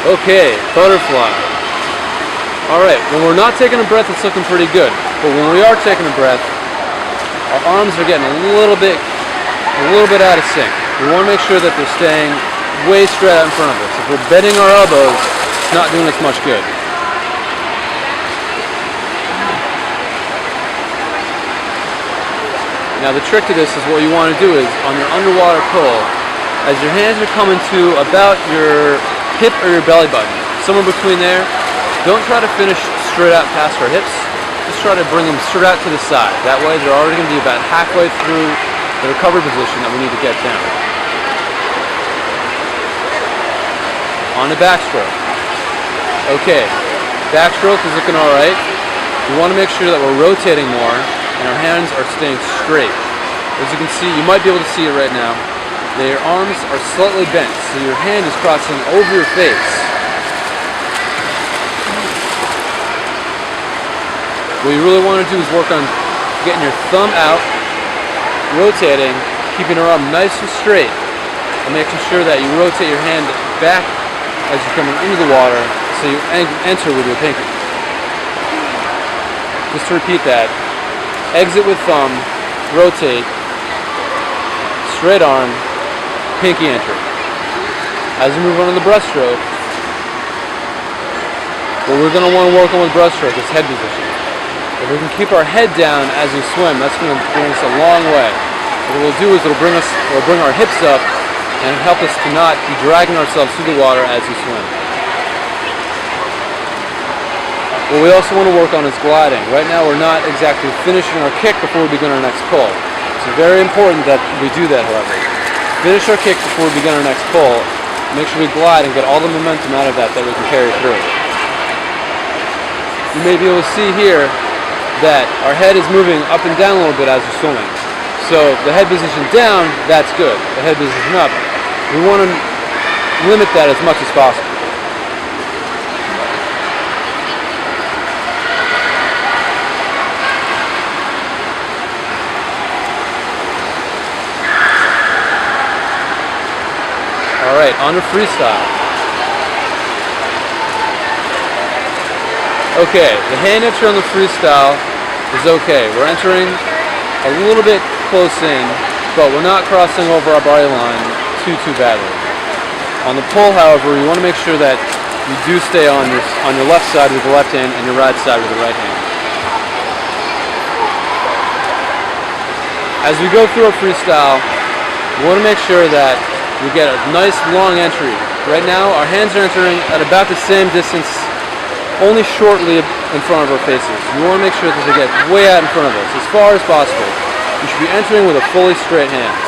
Okay, butterfly. Alright, when we're not taking a breath, it's looking pretty good. But when we are taking a breath, our arms are getting a little bit out of sync. We want to make sure that they're staying way straight out in front of us. If we're bending our elbows, it's not doing us much good. Now the trick to this is what you want to do is on your underwater pull, as your hands are coming to about your hip or your belly button, somewhere between there, don't try to finish straight out past our hips. Just try to bring them straight out to the side. That way they're already going to be about halfway through the recovery position that we need to get down. On the backstroke. Okay, backstroke is looking alright. We want to make sure that we're rotating more and our hands are staying straight. As you can see, you might be able to see it right now, your arms are slightly bent, so your hand is crossing over your face. What you really want to do is work on getting your thumb out, rotating, keeping your arm nice and straight, and making sure that you rotate your hand back as you're coming into the water, so you enter with your pinky. Just to repeat that, exit with thumb, rotate, straight arm, pinky enter. As we move on to the breaststroke, what we're going to want to work on with breaststroke is head position. If we can keep our head down as we swim, that's going to bring us a long way. What we'll do is it'll bring our hips up and help us to not be dragging ourselves through the water as we swim. What we also want to work on is gliding. Right now we're not exactly finishing our kick before we begin our next pull. It's very important that we do that, however. Finish our kick before we begin our next pull. Make sure we glide and get all the momentum out of that we can carry through. You may be able to see here that our head is moving up and down a little bit as we're swimming. So the head position down, that's good. The head position up, we want to limit that as much as possible. Alright, on to freestyle. Okay, the hand enter on the freestyle is okay. We're entering a little bit close in, but we're not crossing over our body line too badly. On the pull, however, you want to make sure that you do stay on your left side with the left hand and your right side with the right hand. As we go through our freestyle, we want to make sure that we get a nice long entry. Right now, our hands are entering at about the same distance, only shortly in front of our faces. We want to make sure that they get way out in front of us, as far as possible. You should be entering with a fully straight hand.